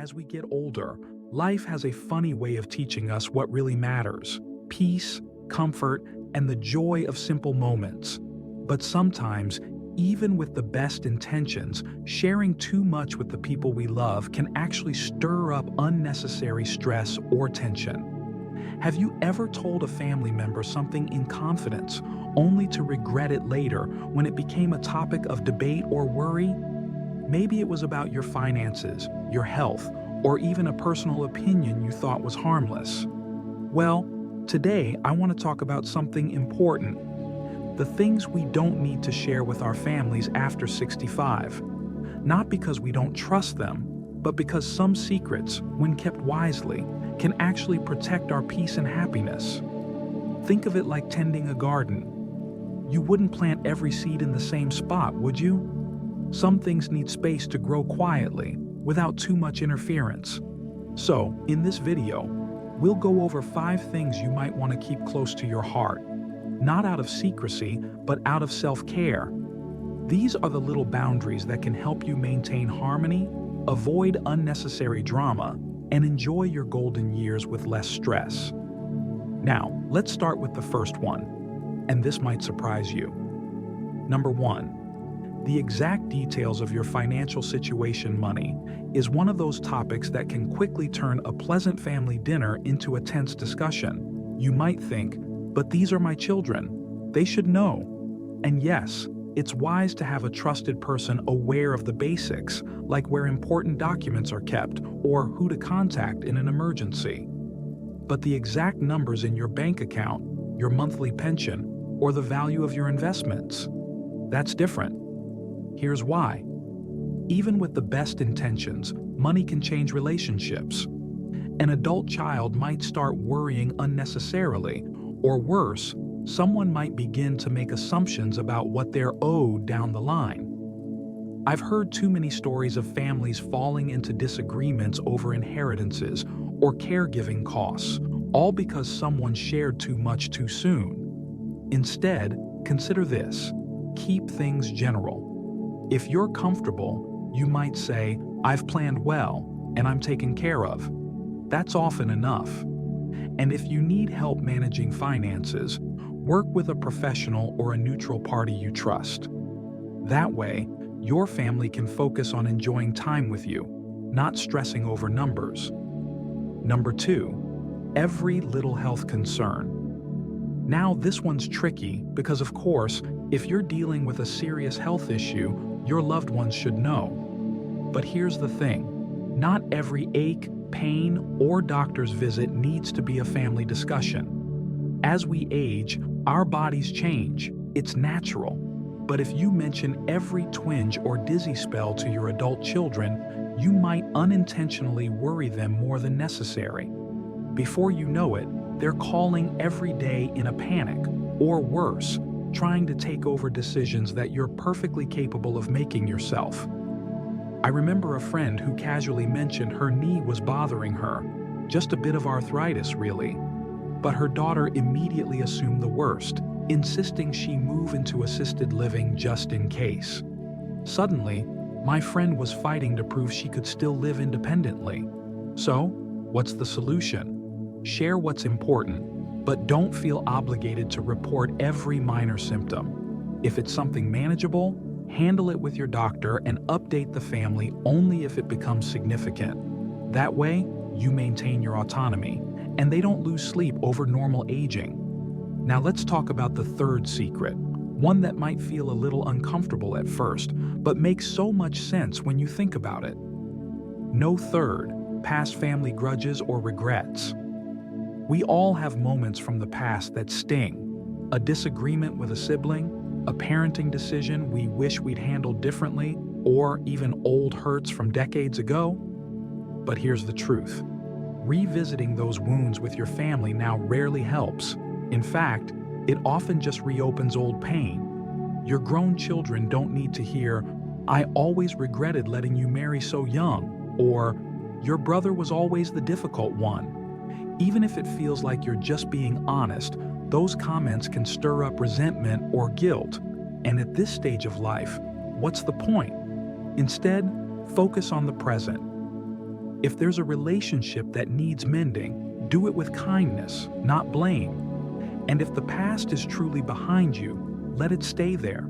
As we get older, life has a funny way of teaching us what really matters: peace, comfort, and the joy of simple moments. But sometimes, even with the best intentions, sharing too much with the people we love can actually stir up unnecessary stress or tension. Have you ever told a family member something in confidence, only to regret it later when it became a topic of debate or worry? Maybe it was about your finances, your health, or even a personal opinion you thought was harmless. Well, today I want to talk about something important: the things we don't need to share with our families after 65. Not because we don't trust them, but because some secrets, when kept wisely, can actually protect our peace and happiness. Think of it like tending a garden. You wouldn't plant every seed in the same spot, would you? Some things need space to grow quietly, without too much interference. So, in this video, we'll go over 5 things you might want to keep close to your heart, not out of secrecy, but out of self-care. These are the little boundaries that can help you maintain harmony, avoid unnecessary drama, and enjoy your golden years with less stress. Now, let's start with the first one, and this might surprise you. Number 1. The exact details of your financial situation. Money is one of those topics that can quickly turn a pleasant family dinner into a tense discussion. You might think, but these are my children. They should know. And yes, it's wise to have a trusted person aware of the basics, like where important documents are kept or who to contact in an emergency. But the exact numbers in your bank account, your monthly pension, or the value of your investments, that's different. Here's why. Even with the best intentions, money can change relationships. An adult child might start worrying unnecessarily, or worse, someone might begin to make assumptions about what they're owed down the line. I've heard too many stories of families falling into disagreements over inheritances or caregiving costs, all because someone shared too much too soon. Instead, consider this: keep things general. If you're comfortable, you might say, "I've planned well, and I'm taken care of." That's often enough. And if you need help managing finances, work with a professional or a neutral party you trust. That way, your family can focus on enjoying time with you, not stressing over numbers. Number 2, every little health concern. Now, this one's tricky because, of course, if you're dealing with a serious health issue, your loved ones should know. But here's the thing: not every ache, pain, or doctor's visit needs to be a family discussion. As we age, our bodies change. It's natural. But if you mention every twinge or dizzy spell to your adult children, you might unintentionally worry them more than necessary. Before you know it, they're calling every day in a panic, or worse, trying to take over decisions that you're perfectly capable of making yourself. I remember a friend who casually mentioned her knee was bothering her, just a bit of arthritis really. But her daughter immediately assumed the worst, insisting she move into assisted living just in case. Suddenly, my friend was fighting to prove she could still live independently. So, what's the solution? Share what's important, but don't feel obligated to report every minor symptom. If it's something manageable, handle it with your doctor and update the family only if it becomes significant. That way, you maintain your autonomy, and they don't lose sleep over normal aging. Now let's talk about the third secret, one that might feel a little uncomfortable at first, but makes so much sense when you think about it. No third, past family grudges or regrets. We all have moments from the past that sting: a disagreement with a sibling, a parenting decision we wish we'd handled differently, or even old hurts from decades ago. But here's the truth: revisiting those wounds with your family now rarely helps. In fact, it often just reopens old pain. Your grown children don't need to hear, "I always regretted letting you marry so young," or "Your brother was always the difficult one." Even if it feels like you're just being honest, those comments can stir up resentment or guilt. And at this stage of life, what's the point? Instead, focus on the present. If there's a relationship that needs mending, do it with kindness, not blame. And if the past is truly behind you, let it stay there.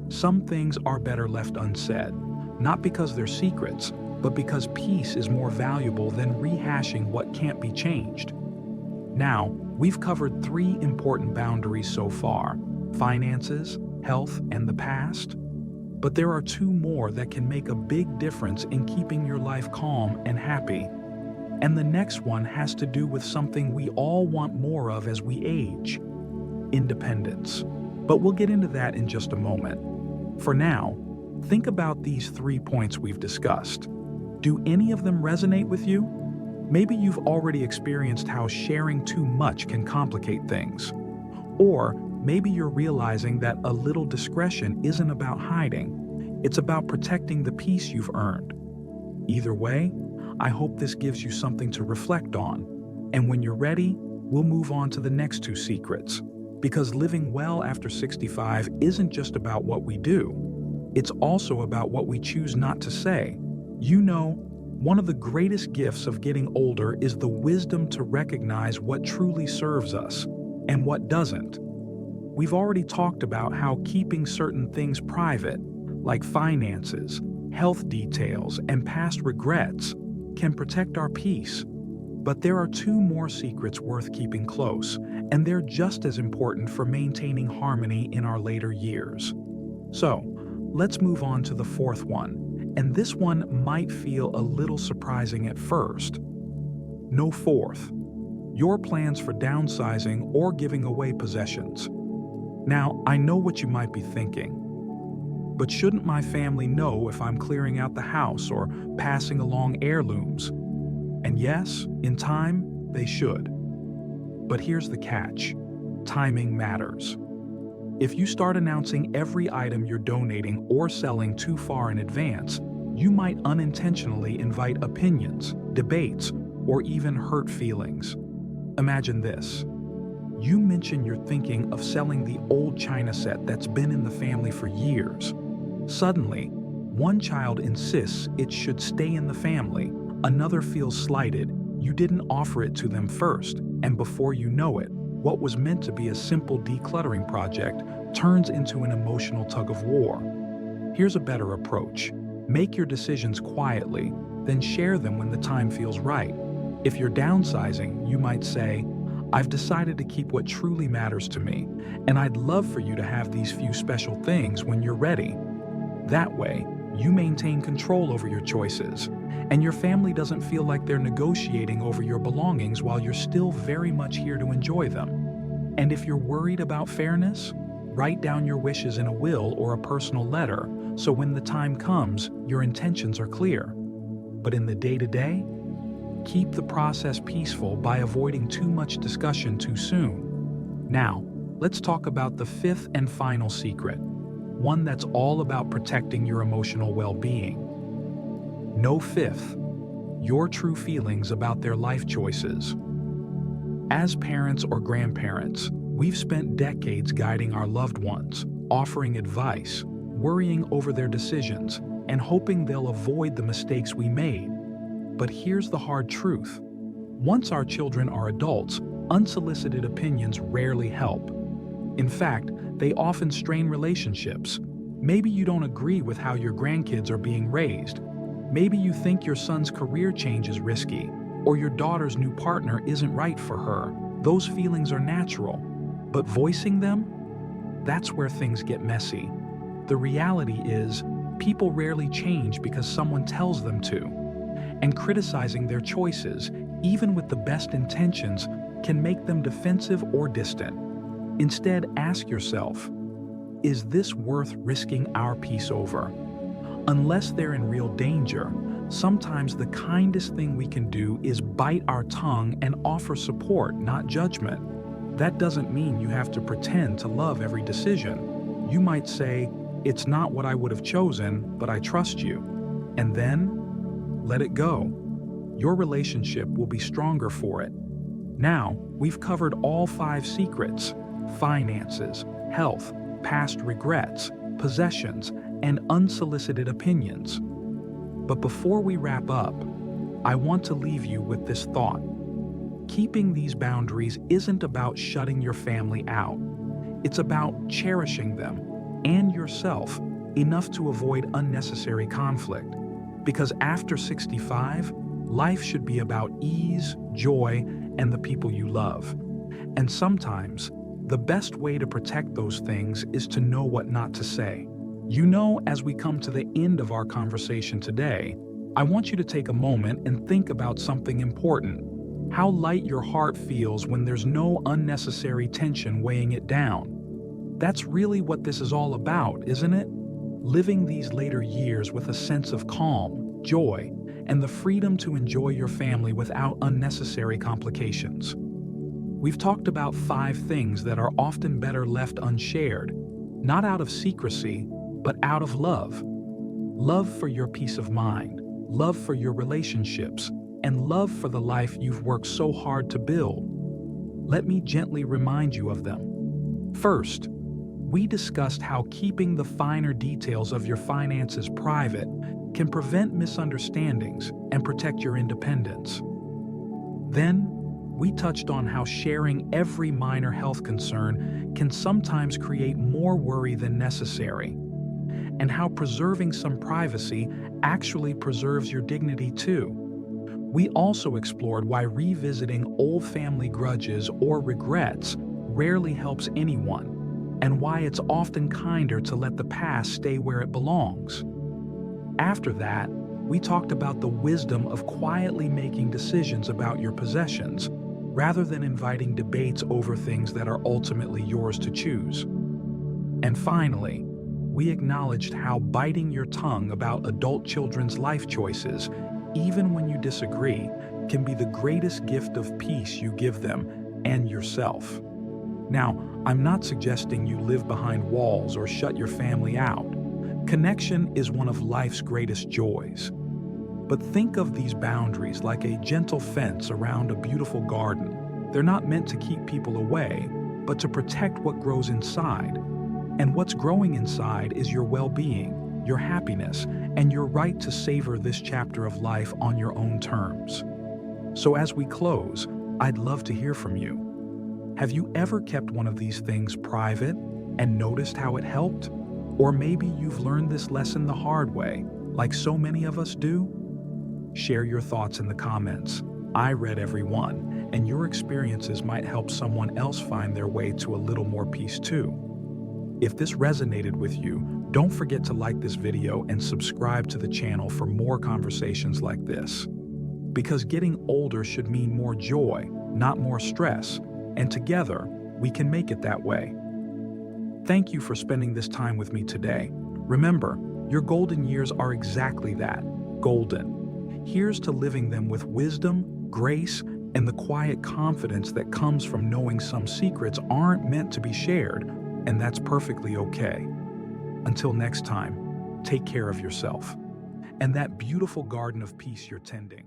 Some things are better left unsaid, not because they're secrets, but because peace is more valuable than rehashing what can't be changed. Now, we've covered 3 important boundaries so far: finances, health, and the past. But there are 2 more that can make a big difference in keeping your life calm and happy. And the next one has to do with something we all want more of as we age: independence. But we'll get into that in just a moment. For now, think about these 3 points we've discussed. Do any of them resonate with you? Maybe you've already experienced how sharing too much can complicate things. Or maybe you're realizing that a little discretion isn't about hiding, it's about protecting the peace you've earned. Either way, I hope this gives you something to reflect on. And when you're ready, we'll move on to the next 2 secrets. Because living well after 65 isn't just about what we do, it's also about what we choose not to say. You know, one of the greatest gifts of getting older is the wisdom to recognize what truly serves us and what doesn't. We've already talked about how keeping certain things private, like finances, health details, and past regrets, can protect our peace. But there are 2 more secrets worth keeping close, and they're just as important for maintaining harmony in our later years. So, let's move on to the 4th one, and this one might feel a little surprising at first. No 4th. Your plans for downsizing or giving away possessions. Now, I know what you might be thinking. But shouldn't my family know if I'm clearing out the house or passing along heirlooms? And yes, in time, they should. But here's the catch: timing matters. If you start announcing every item you're donating or selling too far in advance, you might unintentionally invite opinions, debates, or even hurt feelings. Imagine this. You mention you're thinking of selling the old china set that's been in the family for years. Suddenly, one child insists it should stay in the family, another feels slighted, you didn't offer it to them first, and before you know it, what was meant to be a simple decluttering project turns into an emotional tug-of-war. Here's a better approach. Make your decisions quietly, then share them when the time feels right. If you're downsizing, you might say, "I've decided to keep what truly matters to me, and I'd love for you to have these few special things when you're ready." That way, you maintain control over your choices, and your family doesn't feel like they're negotiating over your belongings while you're still very much here to enjoy them. And if you're worried about fairness, write down your wishes in a will or a personal letter, so when the time comes, your intentions are clear. But in the day-to-day, keep the process peaceful by avoiding too much discussion too soon. Now, let's talk about the 5th and final secret, one that's all about protecting your emotional well-being. No 5th, your true feelings about their life choices. As parents or grandparents, we've spent decades guiding our loved ones, offering advice, worrying over their decisions, and hoping they'll avoid the mistakes we made. But here's the hard truth. Once our children are adults, unsolicited opinions rarely help. In fact, they often strain relationships. Maybe you don't agree with how your grandkids are being raised. Maybe you think your son's career change is risky, or your daughter's new partner isn't right for her. Those feelings are natural. But voicing them? That's where things get messy. The reality is, people rarely change because someone tells them to. And criticizing their choices, even with the best intentions, can make them defensive or distant. Instead, ask yourself, is this worth risking our peace over? Unless they're in real danger, sometimes the kindest thing we can do is bite our tongue and offer support, not judgment. That doesn't mean you have to pretend to love every decision. You might say, "It's not what I would have chosen, but I trust you." And then, let it go. Your relationship will be stronger for it. Now, we've covered all 5 secrets: finances, health, past regrets, possessions, and unsolicited opinions. But before we wrap up, I want to leave you with this thought. Keeping these boundaries isn't about shutting your family out. It's about cherishing them and yourself enough to avoid unnecessary conflict. Because after 65, life should be about ease, joy, and the people you love. And sometimes, the best way to protect those things is to know what not to say. As we come to the end of our conversation today, I want you to take a moment and think about something important. How light your heart feels when there's no unnecessary tension weighing it down. That's really what this is all about, isn't it? Living these later years with a sense of calm, joy, and the freedom to enjoy your family without unnecessary complications. We've talked about 5 things that are often better left unshared, not out of secrecy, but out of love. Love for your peace of mind, love for your relationships, and love for the life you've worked so hard to build. Let me gently remind you of them. First, we discussed how keeping the finer details of your finances private can prevent misunderstandings and protect your independence. Then, we touched on how sharing every minor health concern can sometimes create more worry than necessary, and how preserving some privacy actually preserves your dignity too. We also explored why revisiting old family grudges or regrets rarely helps anyone, and why it's often kinder to let the past stay where it belongs. After that, we talked about the wisdom of quietly making decisions about your possessions, rather than inviting debates over things that are ultimately yours to choose. And finally, we acknowledged how biting your tongue about adult children's life choices, even when you disagree, can be the greatest gift of peace you give them and yourself. Now, I'm not suggesting you live behind walls or shut your family out. Connection is one of life's greatest joys. But think of these boundaries like a gentle fence around a beautiful garden. They're not meant to keep people away, but to protect what grows inside. And what's growing inside is your well-being, your happiness, and your right to savor this chapter of life on your own terms. So as we close, I'd love to hear from you. Have you ever kept one of these things private and noticed how it helped? Or maybe you've learned this lesson the hard way, like so many of us do? Share your thoughts in the comments. I read every one, and your experiences might help someone else find their way to a little more peace too. If this resonated with you, don't forget to like this video and subscribe to the channel for more conversations like this. Because getting older should mean more joy, not more stress, and together, we can make it that way. Thank you for spending this time with me today. Remember, your golden years are exactly that, golden. Here's to living them with wisdom, grace, and the quiet confidence that comes from knowing some secrets aren't meant to be shared, and that's perfectly okay. Until next time, take care of yourself and that beautiful garden of peace you're tending.